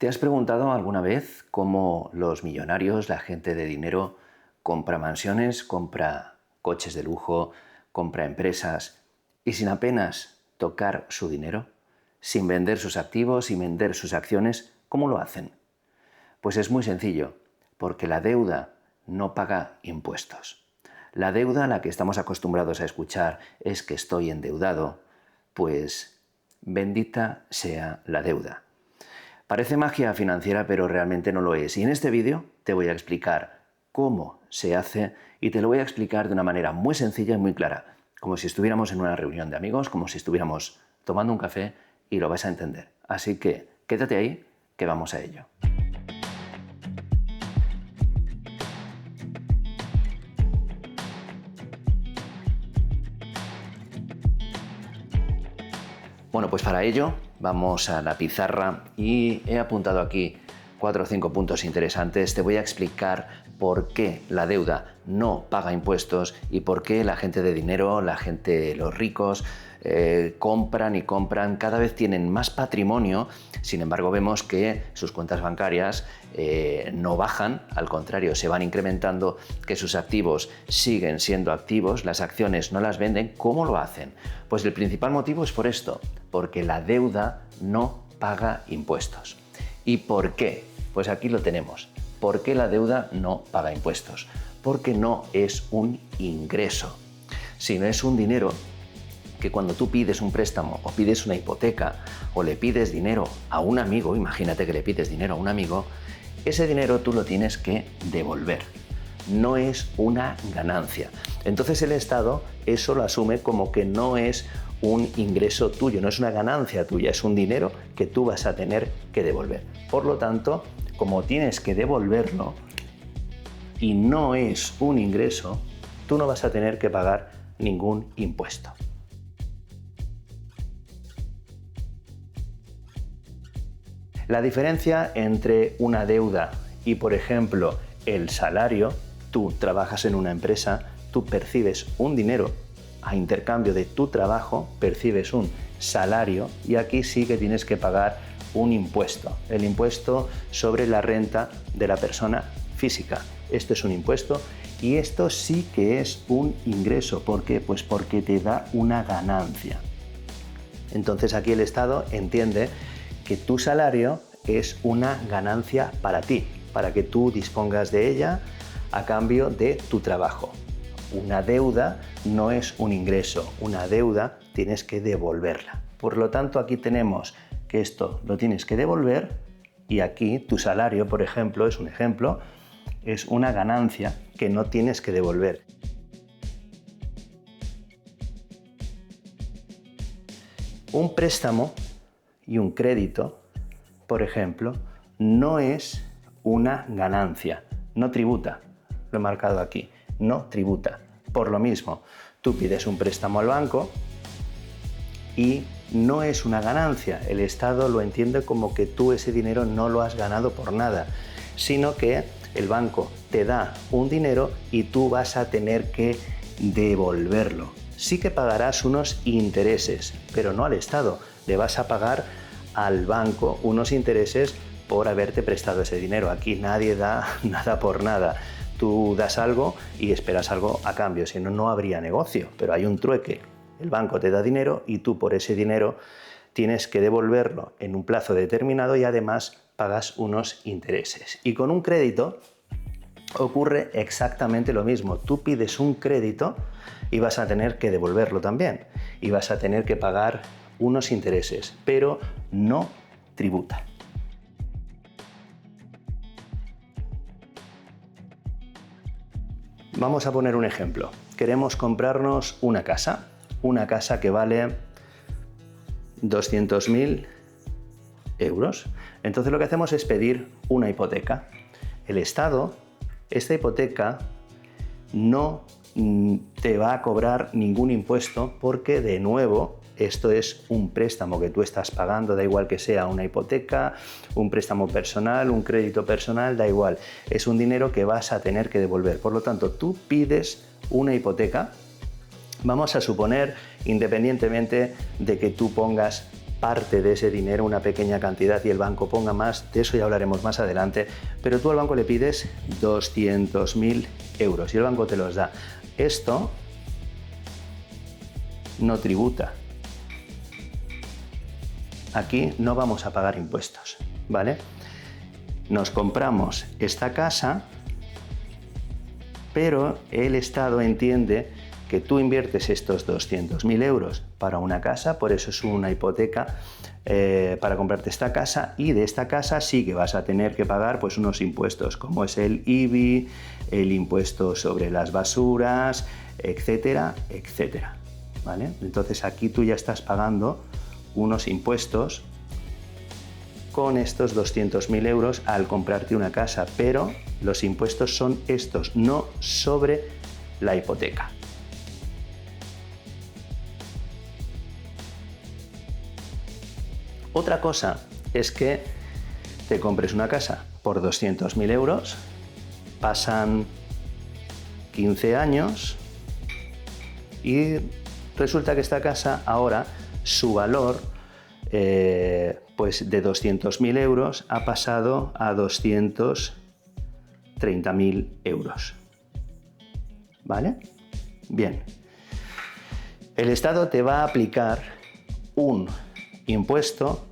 ¿Te has preguntado alguna vez cómo los millonarios, la gente de dinero, compra mansiones, compra coches de lujo, compra empresas y sin apenas tocar su dinero, sin vender sus activos, sin vender sus acciones? ¿Cómo lo hacen? Pues es muy sencillo, porque la deuda no paga impuestos. La deuda a la que estamos acostumbrados a escuchar es que estoy endeudado, pues bendita sea la deuda. Parece magia financiera, pero realmente no lo es. Y en este vídeo te voy a explicar cómo se hace y te lo voy a explicar de una manera muy sencilla y muy clara, como si estuviéramos en una reunión de amigos, como si estuviéramos tomando un café y lo vas a entender. Así que quédate ahí, que vamos a ello. Bueno, pues para ello vamos a la pizarra y he apuntado aquí 4 o 5 puntos interesantes. Te voy a explicar por qué la deuda no paga impuestos y por qué la gente de dinero, la gente, los ricos, compran y compran, cada vez tienen más patrimonio. Sin embargo, vemos que sus cuentas bancarias no bajan, al contrario, se van incrementando, que sus activos siguen siendo activos, las acciones no las venden. ¿Cómo lo hacen? Pues el principal motivo es por esto, porque la deuda no paga impuestos. ¿Y por qué? Pues aquí lo tenemos. ¿Por qué la deuda no paga impuestos? Porque no es un ingreso, sino es un dinero que cuando tú pides un préstamo o pides una hipoteca o le pides dinero a un amigo, imagínate que le pides dinero a un amigo, ese dinero tú lo tienes que devolver. No es una ganancia. Entonces el Estado eso lo asume como que no es un ingreso tuyo, no es una ganancia tuya, es un dinero que tú vas a tener que devolver. Por lo tanto, como tienes que devolverlo y no es un ingreso, tú no vas a tener que pagar ningún impuesto. La diferencia entre una deuda y, por ejemplo, el salario: tú trabajas en una empresa, tú percibes un dinero, a intercambio de tu trabajo percibes un salario, y aquí sí que tienes que pagar un impuesto, el impuesto sobre la renta de la persona física. Esto es un impuesto y esto sí que es un ingreso. ¿Por qué? Pues porque te da una ganancia. Entonces aquí el Estado entiende que tu salario es una ganancia para ti, para que tú dispongas de ella a cambio de tu trabajo. Una deuda no es un ingreso, una deuda tienes que devolverla. Por lo tanto, aquí tenemos que esto lo tienes que devolver y aquí tu salario, por ejemplo, es un ejemplo, es una ganancia que no tienes que devolver. Un préstamo y un crédito, por ejemplo, no es una ganancia, no tributa, lo he marcado aquí, no tributa. Por lo mismo, tú pides un préstamo al banco y no es una ganancia, el Estado lo entiende como que tú ese dinero no lo has ganado por nada, sino que el banco te da un dinero y tú vas a tener que devolverlo. Sí que pagarás unos intereses, pero no al Estado, le vas a pagar al banco unos intereses por haberte prestado ese dinero. Aquí nadie da nada por nada. Tú das algo y esperas algo a cambio, si no, no habría negocio, pero hay un trueque. El banco te da dinero y tú por ese dinero tienes que devolverlo en un plazo determinado y además pagas unos intereses. Y con un crédito ocurre exactamente lo mismo. Tú pides un crédito y vas a tener que devolverlo también y vas a tener que pagar unos intereses, pero no tributa. Vamos a poner un ejemplo. Queremos comprarnos una casa que vale 200.000 euros. Entonces lo que hacemos es pedir una hipoteca. El Estado, esta hipoteca no te va a cobrar ningún impuesto porque, de nuevo, esto es un préstamo que tú estás pagando, da igual que sea una hipoteca, un préstamo personal, un crédito personal, da igual. Es un dinero que vas a tener que devolver. Por lo tanto, tú pides una hipoteca, vamos a suponer, independientemente de que tú pongas parte de ese dinero, una pequeña cantidad, y el banco ponga más, de eso ya hablaremos más adelante, pero tú al banco le pides 200.000 euros y el banco te los da. Esto no tributa. Aquí no vamos a pagar impuestos, ¿vale? Nos compramos esta casa, pero el Estado entiende que tú inviertes estos 200.000 euros para una casa, por eso es una hipoteca para comprarte esta casa, y de esta casa sí que vas a tener que pagar pues unos impuestos, como es el IBI, el impuesto sobre las basuras, etcétera, etcétera, ¿vale? Entonces aquí tú ya estás pagando unos impuestos con estos 200.000 euros al comprarte una casa, pero los impuestos son estos, no sobre la hipoteca. Otra cosa es que te compres una casa por 200.000 euros, pasan 15 años y resulta que esta casa ahora, su valor pues de 200.000 euros ha pasado a 230.000 euros. ¿Vale? Bien. El Estado te va a aplicar un impuesto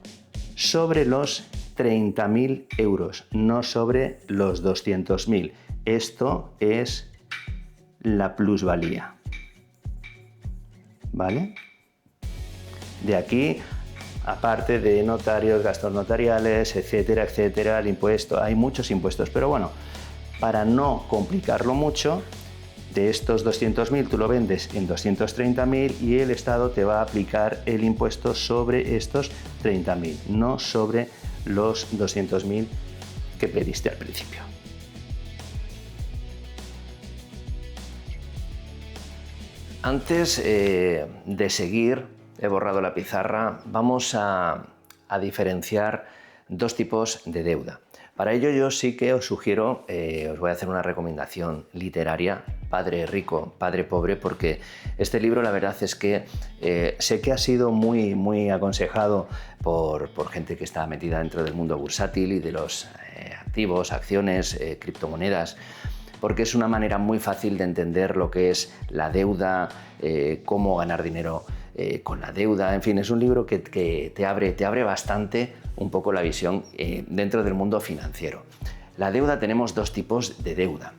sobre los 30.000 euros, no sobre los 200.000. Esto es la plusvalía. ¿Vale? De aquí, aparte de notarios, gastos notariales, etcétera, etcétera, el impuesto, hay muchos impuestos, pero bueno, para no complicarlo mucho, de estos 200.000 tú lo vendes en 230.000 y el Estado te va a aplicar el impuesto sobre estos 30.000, no sobre los 200.000 que pediste al principio. Antes de seguir, he borrado la pizarra, vamos a diferenciar dos tipos de deuda. Para ello yo sí que os sugiero, os voy a hacer una recomendación literaria, Padre Rico, Padre Pobre, porque este libro la verdad es que sé que ha sido muy aconsejado por gente que está metida dentro del mundo bursátil y de los activos, acciones, criptomonedas, porque es una manera muy fácil de entender lo que es la deuda, cómo ganar dinero con la deuda. En fin, es un libro que te abre bastante un poco la visión dentro del mundo financiero. La deuda, tenemos dos tipos de deuda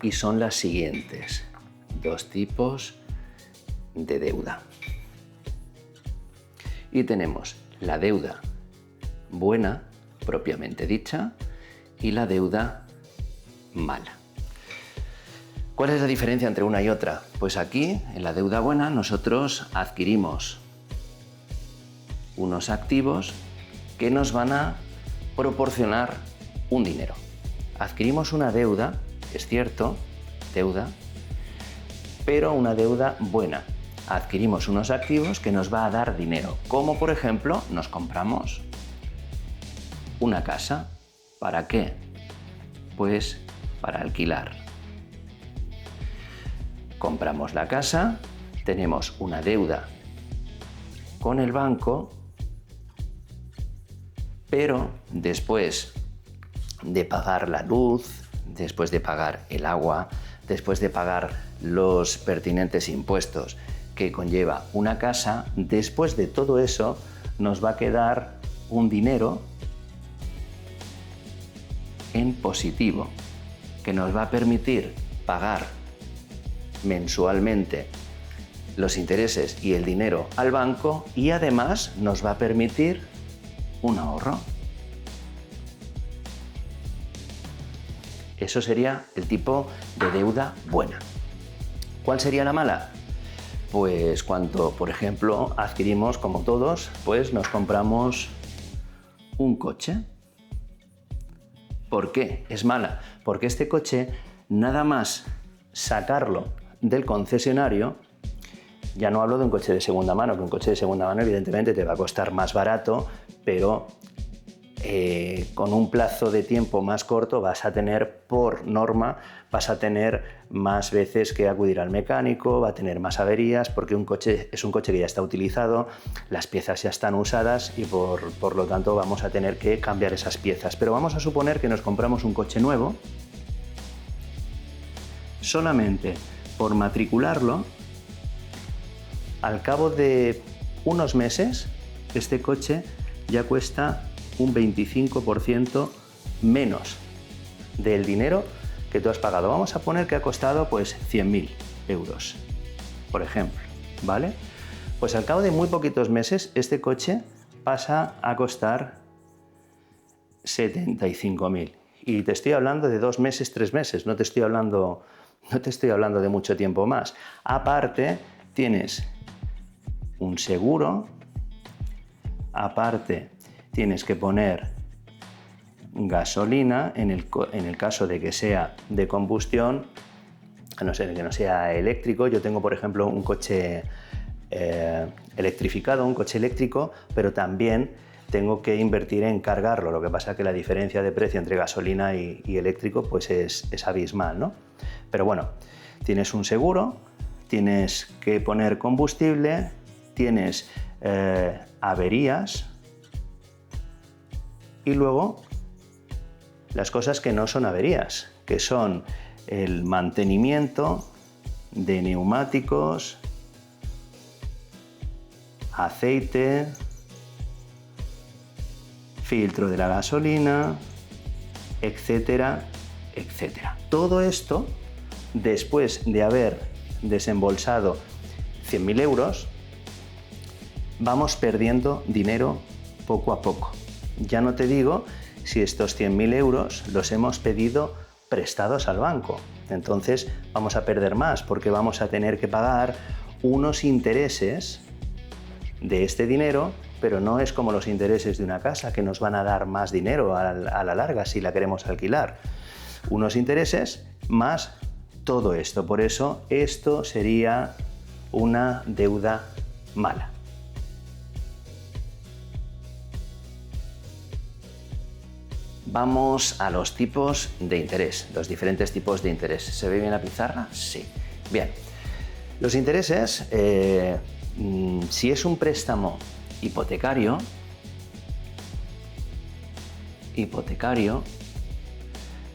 y son las siguientes. Dos tipos de deuda. Y tenemos la deuda buena, propiamente dicha, y la deuda mala. ¿Cuál es la diferencia entre una y otra? Pues aquí, en la deuda buena, nosotros adquirimos unos activos que nos van a proporcionar un dinero. Adquirimos una deuda, es cierto, deuda, pero una deuda buena. Adquirimos unos activos que nos va a dar dinero, como por ejemplo, nos compramos una casa. ¿Para qué? Pues para alquilar. Compramos la casa, tenemos una deuda con el banco, pero después de pagar la luz, después de pagar el agua, después de pagar los pertinentes impuestos que conlleva una casa, después de todo eso nos va a quedar un dinero en positivo que nos va a permitir pagar mensualmente los intereses y el dinero al banco, y además nos va a permitir un ahorro. Eso sería el tipo de deuda buena. ¿Cuál sería la mala? Pues cuando, por ejemplo, adquirimos, como todos, pues nos compramos un coche. ¿Por qué es mala? Porque este coche, nada más sacarlo del concesionario, ya no hablo de un coche de segunda mano, que un coche de segunda mano evidentemente te va a costar más barato, pero con un plazo de tiempo más corto vas a tener, por norma, vas a tener más veces que acudir al mecánico, va a tener más averías, porque un coche es un coche que ya está utilizado, las piezas ya están usadas y por lo tanto vamos a tener que cambiar esas piezas. Pero vamos a suponer que nos compramos un coche nuevo, solamente por matricularlo, al cabo de unos meses, este coche ya cuesta un 25% menos del dinero que tú has pagado. Vamos a poner que ha costado pues 100.000 euros, por ejemplo, ¿vale? Pues al cabo de muy poquitos meses este coche pasa a costar 75.000. Y te estoy hablando de 2 meses, 3 meses, no te estoy hablando de mucho tiempo más. Aparte, tienes un seguro, aparte tienes que poner gasolina en el caso de que sea de combustión, a no ser que no sea eléctrico. Yo tengo, por ejemplo, un coche electrificado, un coche eléctrico, pero también tengo que invertir en cargarlo. Lo que pasa es que la diferencia de precio entre gasolina y eléctrico pues es abismal, ¿no? Pero bueno, tienes un seguro, tienes que poner combustible, tienes averías y luego las cosas que no son averías, que son el mantenimiento de neumáticos, aceite, filtro de la gasolina, etcétera, etcétera. Todo esto, después de haber desembolsado 100.000 euros, vamos perdiendo dinero poco a poco. Ya no te digo si estos 100.000 euros los hemos pedido prestados al banco. Entonces vamos a perder más porque vamos a tener que pagar unos intereses de este dinero, pero no es como los intereses de una casa que nos van a dar más dinero a la larga si la queremos alquilar. Unos intereses más todo esto. Por eso esto sería una deuda mala. Vamos a los tipos de interés, los diferentes tipos de interés. ¿Se ve bien la pizarra? Sí. Bien. Los intereses, si es un préstamo hipotecario,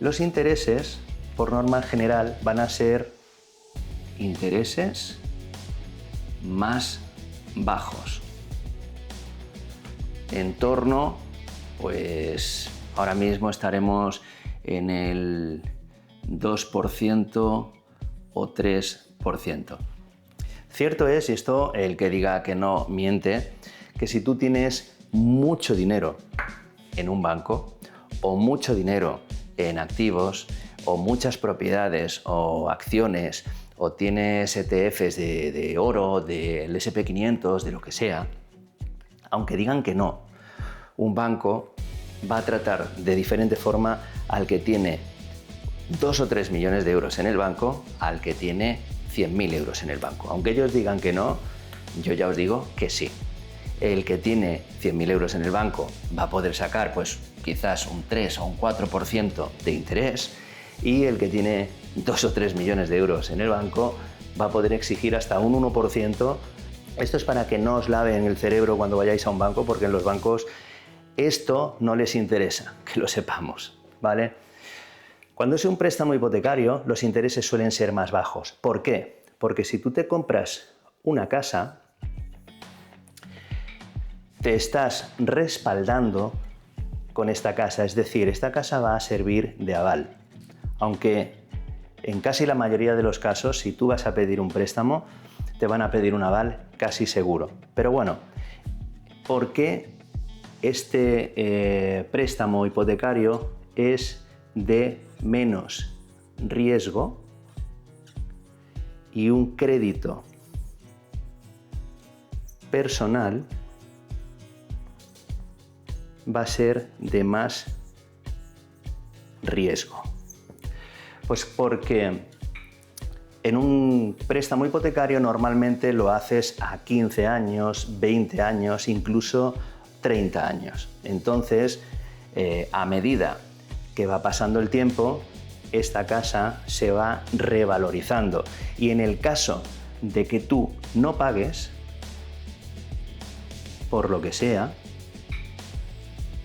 los intereses, por norma general, van a ser intereses más bajos. En torno, pues ahora mismo estaremos en el 2% o 3%. Cierto es, y esto el que diga que no miente, que si tú tienes mucho dinero en un banco o mucho dinero en activos o muchas propiedades o acciones o tienes ETFs de oro, del SP500, de lo que sea, aunque digan que no, un banco va a tratar de diferente forma al que tiene 2 o 3 millones de euros en el banco al que tiene 100.000 euros en el banco. Aunque ellos digan que no, yo ya os digo que sí. El que tiene 100.000 euros en el banco va a poder sacar pues quizás un 3 o un 4% de interés, y el que tiene 2 o 3 millones de euros en el banco va a poder exigir hasta un 1%. Esto es para que no os laven el cerebro cuando vayáis a un banco, porque en los bancos esto no les interesa, que lo sepamos, ¿vale? Cuando es un préstamo hipotecario, los intereses suelen ser más bajos. ¿Por qué? Porque si tú te compras una casa, te estás respaldando con esta casa, es decir, esta casa va a servir de aval. Aunque en casi la mayoría de los casos, si tú vas a pedir un préstamo, te van a pedir un aval casi seguro. Pero bueno, ¿por qué este préstamo hipotecario es de menos riesgo y un crédito personal va a ser de más riesgo? Pues porque en un préstamo hipotecario normalmente lo haces a 15 años, 20 años, incluso 30 años. Entonces, a medida que va pasando el tiempo, esta casa se va revalorizando. Y en el caso de que tú no pagues, por lo que sea,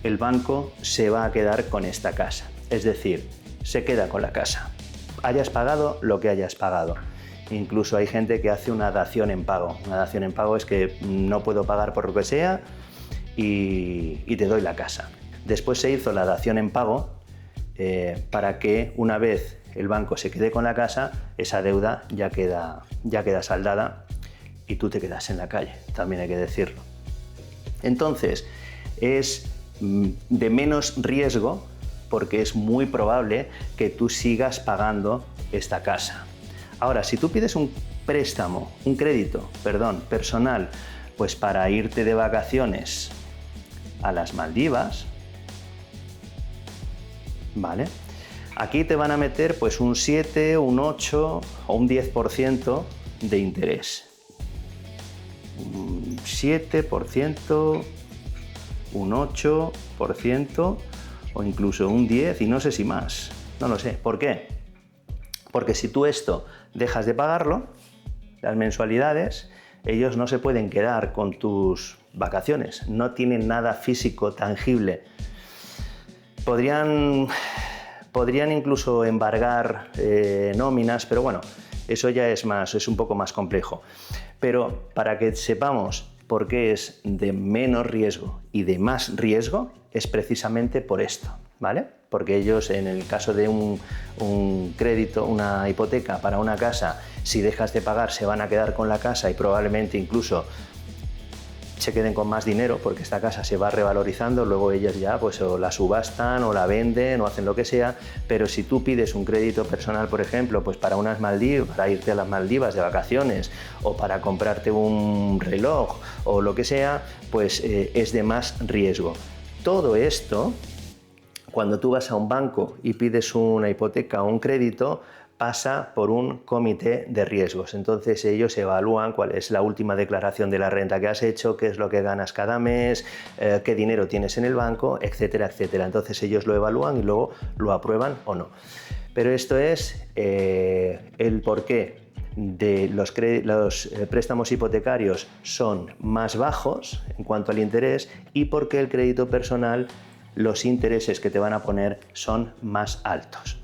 el banco se va a quedar con esta casa. Es decir, se queda con la casa. Hayas pagado lo que hayas pagado. Incluso hay gente que hace una dación en pago. Una dación en pago es que no puedo pagar por lo que sea y te doy la casa. Después se hizo la dación en pago para que una vez el banco se quede con la casa, esa deuda ya queda saldada y tú te quedas en la calle, también hay que decirlo. Entonces, es de menos riesgo porque es muy probable que tú sigas pagando esta casa. Ahora, si tú pides un crédito personal, pues para irte de vacaciones a las Maldivas, ¿vale? Aquí te van a meter pues un 7, un 8 o un 10% de interés. Un 7%, un 8% o incluso un 10% y no sé si más. No lo sé. ¿Por qué? Porque si tú esto dejas de pagarlo, las mensualidades, ellos no se pueden quedar con tus vacaciones. No tienen nada físico, tangible. Podrían incluso embargar nóminas, pero bueno, eso ya es un poco más complejo. Pero para que sepamos por qué es de menos riesgo y de más riesgo, es precisamente por esto, ¿vale? Porque ellos, en el caso de un crédito, una hipoteca para una casa, si dejas de pagar se van a quedar con la casa y probablemente incluso se queden con más dinero porque esta casa se va revalorizando, luego ellas ya pues o la subastan o la venden o hacen lo que sea, pero si tú pides un crédito personal, por ejemplo, pues para unas Maldivas, para irte a las Maldivas de vacaciones o para comprarte un reloj o lo que sea, pues es de más riesgo. Todo esto, cuando tú vas a un banco y pides una hipoteca o un crédito, pasa por un comité de riesgos. Entonces ellos evalúan cuál es la última declaración de la renta que has hecho, qué es lo que ganas cada mes, qué dinero tienes en el banco, etcétera, etcétera. Entonces ellos lo evalúan y luego lo aprueban o no. Pero esto es el porqué de los préstamos hipotecarios son más bajos en cuanto al interés y porque el crédito personal, los intereses que te van a poner son más altos.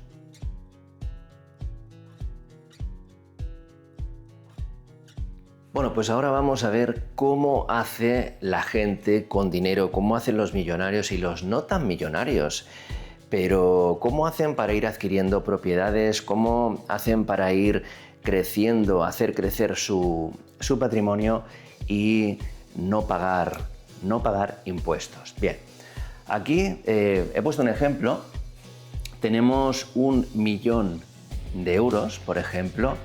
Bueno, pues ahora vamos a ver cómo hace la gente con dinero, cómo hacen los millonarios y los no tan millonarios. Pero cómo hacen para ir adquiriendo propiedades, cómo hacen para ir creciendo, hacer crecer su patrimonio y no pagar impuestos. Bien, aquí he puesto un ejemplo. Tenemos 1 millón de euros, por ejemplo,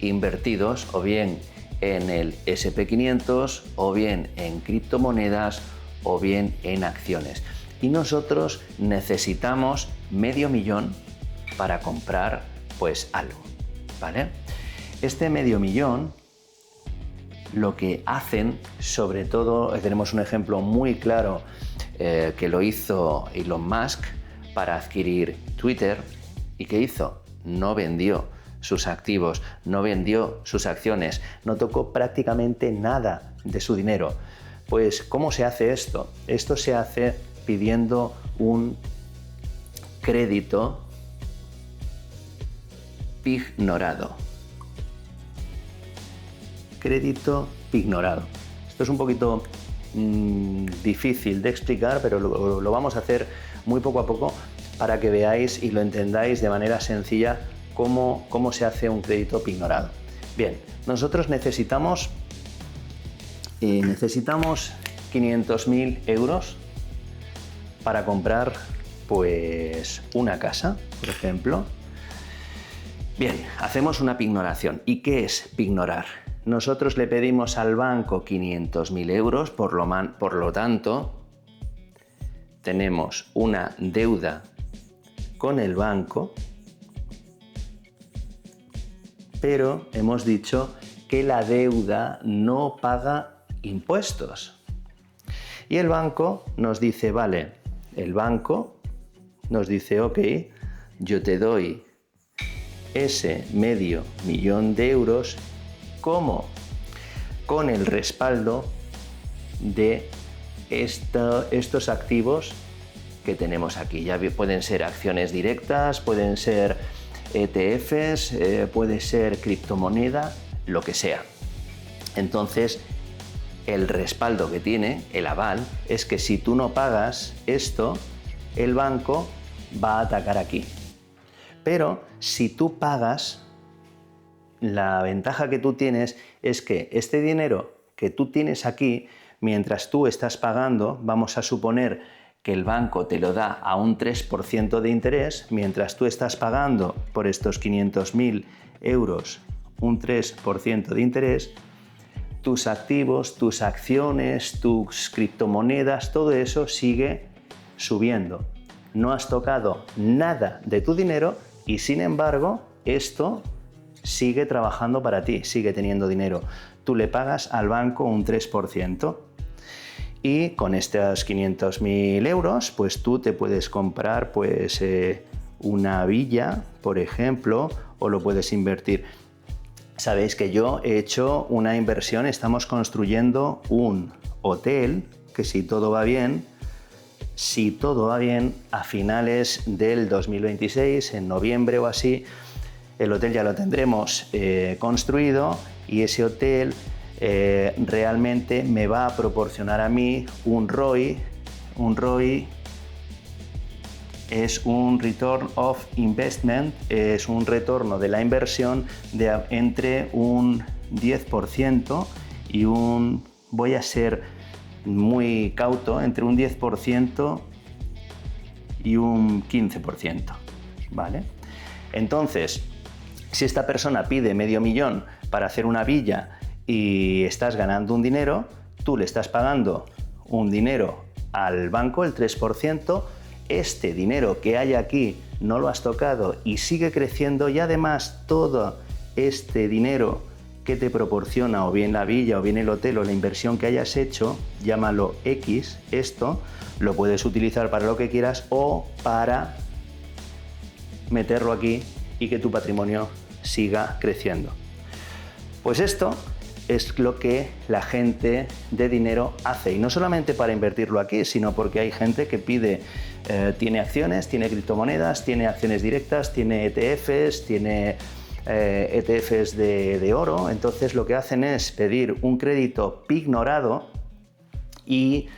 invertidos o bien en el SP500 o bien en criptomonedas o bien en acciones. Y nosotros necesitamos $500,000 para comprar pues algo, ¿vale? Este $500,000 lo que hacen, sobre todo, tenemos un ejemplo muy claro que lo hizo Elon Musk para adquirir Twitter. ¿Y qué hizo? No vendió sus activos, no vendió sus acciones, no tocó prácticamente nada de su dinero. Pues, ¿cómo se hace esto? Esto se hace pidiendo un crédito pignorado. Crédito pignorado. Esto es un poquito difícil de explicar, pero lo vamos a hacer muy poco a poco para que veáis y lo entendáis de manera sencilla cómo se hace un crédito pignorado. Bien, nosotros necesitamos 500.000 euros para comprar pues una casa, por ejemplo. Bien, hacemos una pignoración. ¿Y qué es pignorar? Nosotros le pedimos al banco 500.000 euros, por lo tanto, tenemos una deuda con el banco, pero hemos dicho que la deuda no paga impuestos. Y el banco nos dice, vale, el banco nos dice, ok, yo te doy ese $500.000 de euros como con el respaldo de estos activos que tenemos aquí. Ya pueden ser acciones directas, pueden ser ETFs, puede ser criptomoneda, lo que sea. Entonces, el respaldo que tiene, el aval, es que si tú no pagas esto, el banco va a atacar aquí. Pero si tú pagas, la ventaja que tú tienes es que este dinero que tú tienes aquí, mientras tú estás pagando, vamos a suponer que el banco te lo da a un 3% de interés, mientras tú estás pagando por estos 500.000 euros un 3% de interés, tus activos, tus acciones, tus criptomonedas, todo eso sigue subiendo. No has tocado nada de tu dinero y sin embargo esto sigue trabajando para ti, sigue teniendo dinero. Tú le pagas al banco un 3%. Y con estos 500.000 euros, pues tú te puedes comprar pues, una villa, por ejemplo, o lo puedes invertir. Sabéis que yo he hecho una inversión, estamos construyendo un hotel que si todo va bien, a finales del 2026, en noviembre o así, el hotel ya lo tendremos construido y ese hotel realmente me va a proporcionar a mí un ROI. Un ROI es un Return of Investment, es un retorno de la inversión de entre un 10% y voy a ser muy cauto, entre un 10% y un 15%, ¿vale? Entonces, si esta persona pide $500.000 para hacer una villa y estás ganando un dinero, tú le estás pagando un dinero al banco, el 3%, este dinero que hay aquí no lo has tocado y sigue creciendo y además todo este dinero que te proporciona o bien la villa o bien el hotel o la inversión que hayas hecho, llámalo X, esto lo puedes utilizar para lo que quieras o para meterlo aquí y que tu patrimonio siga creciendo. Pues esto es lo que la gente de dinero hace, y no solamente para invertirlo aquí, sino porque hay gente que tiene acciones, tiene criptomonedas, tiene acciones directas, tiene ETFs, tiene ETFs de oro. Entonces lo que hacen es pedir un crédito pignorado y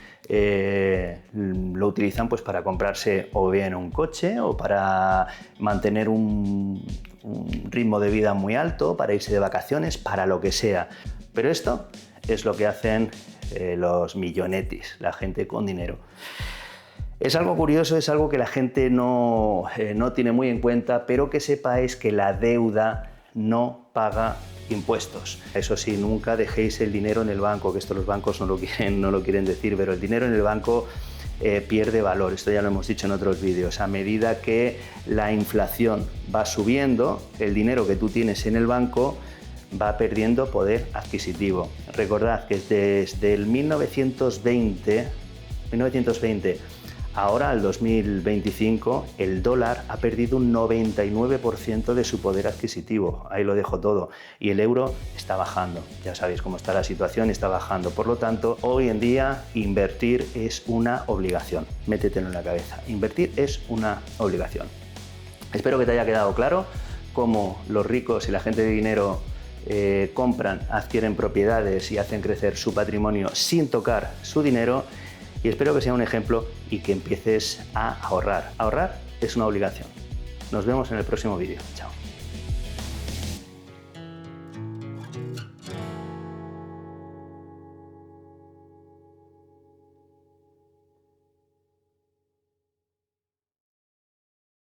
lo utilizan pues para comprarse o bien un coche o para mantener un ritmo de vida muy alto, para irse de vacaciones, para lo que sea. Pero esto es lo que hacen los millonetis, la gente con dinero. Es algo curioso, es algo que la gente no tiene muy en cuenta, pero que sepáis que la deuda no paga impuestos. Eso sí, nunca dejéis el dinero en el banco, que esto los bancos no lo quieren decir, pero el dinero en el banco pierde valor. Esto ya lo hemos dicho en otros vídeos. A medida que la inflación va subiendo, el dinero que tú tienes en el banco va perdiendo poder adquisitivo. Recordad que desde el 1920 ahora al 2025 el dólar ha perdido un 99% de su poder adquisitivo. Ahí lo dejo todo. Y el euro está bajando. Ya sabéis cómo está la situación, está bajando. Por lo tanto, hoy en día invertir es una obligación. Métetelo en la cabeza. Invertir es una obligación. Espero que te haya quedado claro cómo los ricos y la gente de dinero compran, adquieren propiedades y hacen crecer su patrimonio sin tocar su dinero, y espero que sea un ejemplo y que empieces a ahorrar. Ahorrar es una obligación. Nos vemos en el próximo vídeo. Chao.